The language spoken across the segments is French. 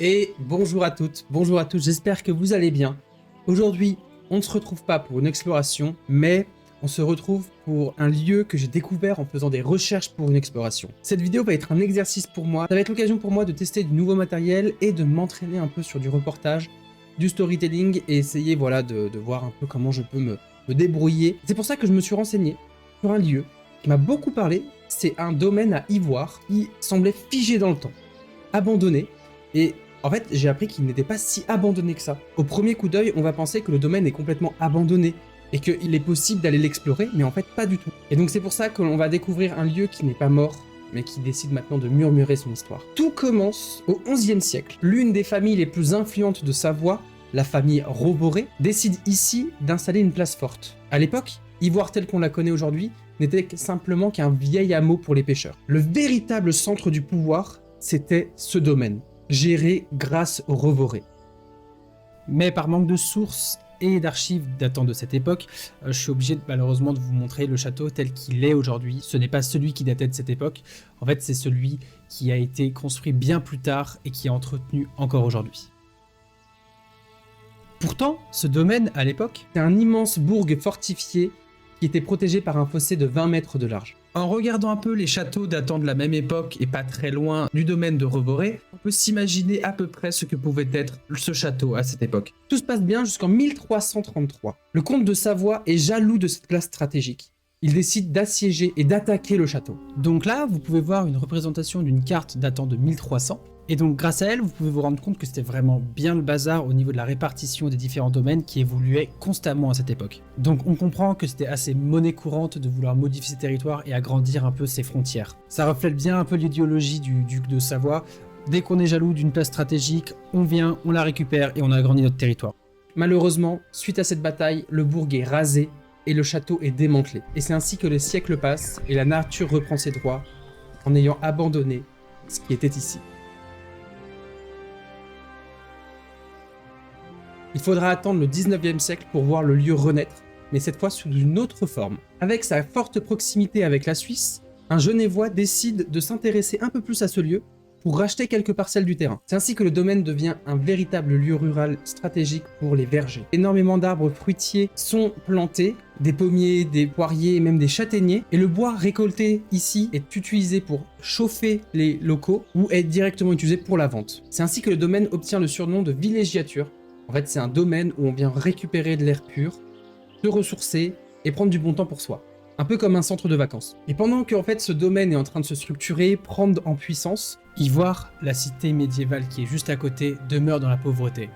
Et bonjour à toutes, bonjour à tous, j'espère que vous allez bien. Aujourd'hui, on ne se retrouve pas pour une exploration, mais on se retrouve pour un lieu que j'ai découvert en faisant des recherches pour une exploration. Cette vidéo va être un exercice pour moi, ça va être l'occasion pour moi de tester du nouveau matériel et de m'entraîner un peu sur du reportage, du storytelling et essayer voilà, de voir un peu comment je peux me débrouiller. C'est pour ça que je me suis renseigné sur un lieu qui m'a beaucoup parlé, c'est un domaine à Ivoire qui semblait figé dans le temps, abandonné, et en fait, j'ai appris qu'il n'était pas si abandonné que ça. Au premier coup d'œil, on va penser que le domaine est complètement abandonné et qu'il est possible d'aller l'explorer, mais en fait pas du tout. Et donc c'est pour ça que l'on va découvrir un lieu qui n'est pas mort, mais qui décide maintenant de murmurer son histoire. Tout commence au XIe siècle. L'une des familles les plus influentes de Savoie, la famille Roboré, décide ici d'installer une place forte. À l'époque, Ivoire telle qu'on la connaît aujourd'hui n'était simplement qu'un vieil hameau pour les pêcheurs. Le véritable centre du pouvoir, c'était ce domaine, géré grâce aux Roboré. Mais par manque de sources et d'archives datant de cette époque, je suis obligé malheureusement de vous montrer le château tel qu'il est aujourd'hui. Ce n'est pas celui qui datait de cette époque, en fait c'est celui qui a été construit bien plus tard et qui est entretenu encore aujourd'hui. Pourtant, ce domaine à l'époque, c'est un immense bourg fortifié qui était protégé par un fossé de 20 mètres de large. En regardant un peu les châteaux datant de la même époque et pas très loin du domaine de Roboré, on peut s'imaginer à peu près ce que pouvait être ce château à cette époque. Tout se passe bien jusqu'en 1333. Le comte de Savoie est jaloux de cette place stratégique. Il décide d'assiéger et d'attaquer le château. Donc là, vous pouvez voir une représentation d'une carte datant de 1300. Et donc grâce à elle, vous pouvez vous rendre compte que c'était vraiment bien le bazar au niveau de la répartition des différents domaines qui évoluaient constamment à cette époque. Donc on comprend que c'était assez monnaie courante de vouloir modifier ses territoires et agrandir un peu ses frontières. Ça reflète bien un peu l'idéologie du duc de Savoie. Dès qu'on est jaloux d'une place stratégique, on vient, on la récupère et on agrandit notre territoire. Malheureusement, suite à cette bataille, le bourg est rasé et le château est démantelé. Et c'est ainsi que les siècles passent et la nature reprend ses droits en ayant abandonné ce qui était ici. Il faudra attendre le 19e siècle pour voir le lieu renaître, mais cette fois sous une autre forme. Avec sa forte proximité avec la Suisse, un Genevois décide de s'intéresser un peu plus à ce lieu pour racheter quelques parcelles du terrain. C'est ainsi que le domaine devient un véritable lieu rural stratégique pour les vergers. Énormément d'arbres fruitiers sont plantés, des pommiers, des poiriers et même des châtaigniers, et le bois récolté ici est utilisé pour chauffer les locaux ou est directement utilisé pour la vente. C'est ainsi que le domaine obtient le surnom de villégiature. En fait, c'est un domaine où on vient récupérer de l'air pur, se ressourcer et prendre du bon temps pour soi. Un peu comme un centre de vacances. Et pendant que en fait, ce domaine est en train de se structurer, prendre en puissance, Ivoire, la cité médiévale qui est juste à côté, demeure dans la pauvreté.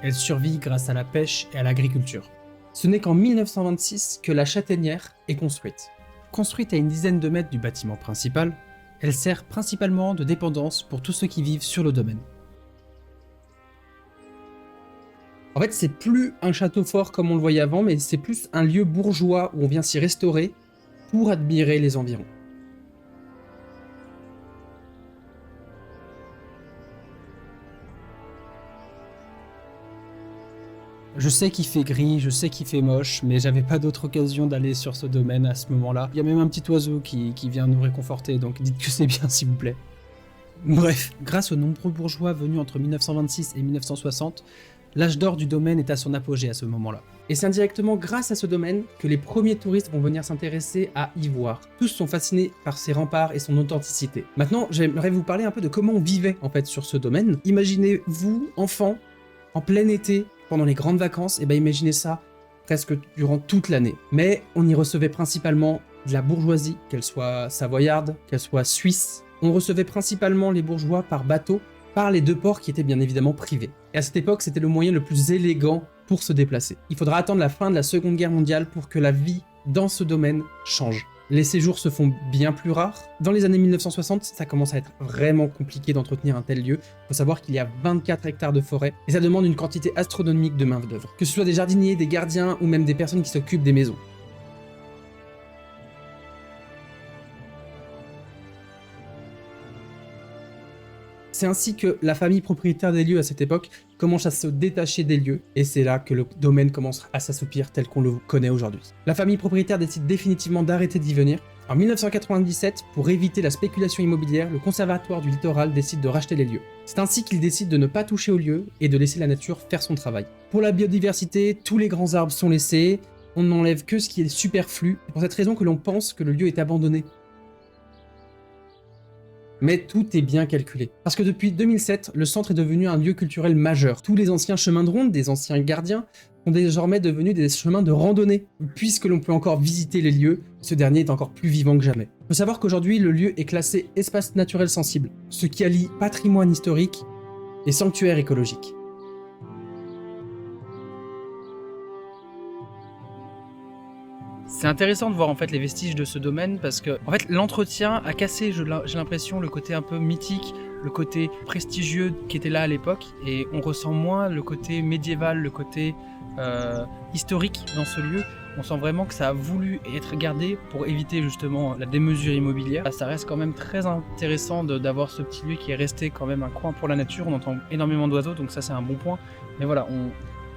Elle survit grâce à la pêche et à l'agriculture. Ce n'est qu'en 1926 que la châtaignière est construite. Construite à une dizaine de mètres du bâtiment principal, elle sert principalement de dépendance pour tous ceux qui vivent sur le domaine. En fait, c'est plus un château fort comme on le voyait avant, mais c'est plus un lieu bourgeois où on vient s'y restaurer pour admirer les environs. Je sais qu'il fait gris, je sais qu'il fait moche, mais j'avais pas d'autre occasion d'aller sur ce domaine à ce moment-là. Il y a même un petit oiseau qui vient nous réconforter, donc dites que c'est bien s'il vous plaît. Bref, grâce aux nombreux bourgeois venus entre 1926 et 1960, l'âge d'or du domaine est à son apogée à ce moment-là. Et c'est indirectement grâce à ce domaine que les premiers touristes vont venir s'intéresser à Ivoire. Tous sont fascinés par ses remparts et son authenticité. Maintenant, j'aimerais vous parler un peu de comment on vivait en fait sur ce domaine. Imaginez-vous, enfant, en plein été, pendant les grandes vacances, et imaginez ça presque durant toute l'année. Mais on y recevait principalement de la bourgeoisie, qu'elle soit savoyarde, qu'elle soit suisse. On recevait principalement les bourgeois par bateau, par les deux ports qui étaient bien évidemment privés. Et à cette époque, c'était le moyen le plus élégant pour se déplacer. Il faudra attendre la fin de la Seconde Guerre mondiale pour que la vie dans ce domaine change. Les séjours se font bien plus rares. Dans les années 1960, ça commence à être vraiment compliqué d'entretenir un tel lieu. Il faut savoir qu'il y a 24 hectares de forêt et ça demande une quantité astronomique de main-d'œuvre. Que ce soit des jardiniers, des gardiens ou même des personnes qui s'occupent des maisons. C'est ainsi que la famille propriétaire des lieux à cette époque commence à se détacher des lieux, et c'est là que le domaine commence à s'assoupir tel qu'on le connaît aujourd'hui. La famille propriétaire décide définitivement d'arrêter d'y venir, En 1997, pour éviter la spéculation immobilière, le Conservatoire du littoral décide de racheter les lieux. C'est ainsi qu'il décide de ne pas toucher aux lieux et de laisser la nature faire son travail. Pour la biodiversité, tous les grands arbres sont laissés, on n'enlève que ce qui est superflu. C'est pour cette raison que l'on pense que le lieu est abandonné. Mais tout est bien calculé. Parce que depuis 2007, le centre est devenu un lieu culturel majeur. Tous les anciens chemins de ronde, des anciens gardiens, sont désormais devenus des chemins de randonnée. Puisque l'on peut encore visiter les lieux, ce dernier est encore plus vivant que jamais. Il faut savoir qu'aujourd'hui, le lieu est classé espace naturel sensible, ce qui allie patrimoine historique et sanctuaire écologique. C'est intéressant de voir en fait les vestiges de ce domaine parce que en fait l'entretien a cassé, j'ai l'impression, le côté un peu mythique, le côté prestigieux qui était là à l'époque, et on ressent moins le côté médiéval, le côté historique dans ce lieu. On sent vraiment que ça a voulu être gardé pour éviter justement la démesure immobilière. Ça reste quand même très intéressant d'avoir ce petit lieu qui est resté quand même un coin pour la nature. On entend énormément d'oiseaux, donc ça c'est un bon point. Mais voilà,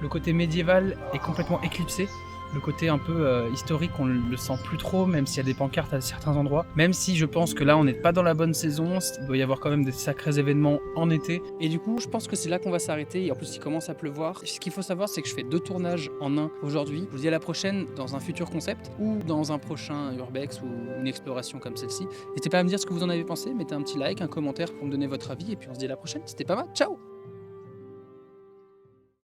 le côté médiéval est complètement éclipsé. Le côté un peu historique, on le sent plus trop, même s'il y a des pancartes à certains endroits. Même si je pense que là, on n'est pas dans la bonne saison, il doit y avoir quand même des sacrés événements en été. Et du coup, je pense que c'est là qu'on va s'arrêter. Et en plus, il commence à pleuvoir. Ce qu'il faut savoir, c'est que je fais 2 tournages en un aujourd'hui. Je vous dis à la prochaine dans un futur concept ou dans un prochain Urbex ou une exploration comme celle-ci. N'hésitez pas à me dire ce que vous en avez pensé. Mettez un petit like, un commentaire pour me donner votre avis. Et puis on se dit à la prochaine. C'était pas mal. Ciao!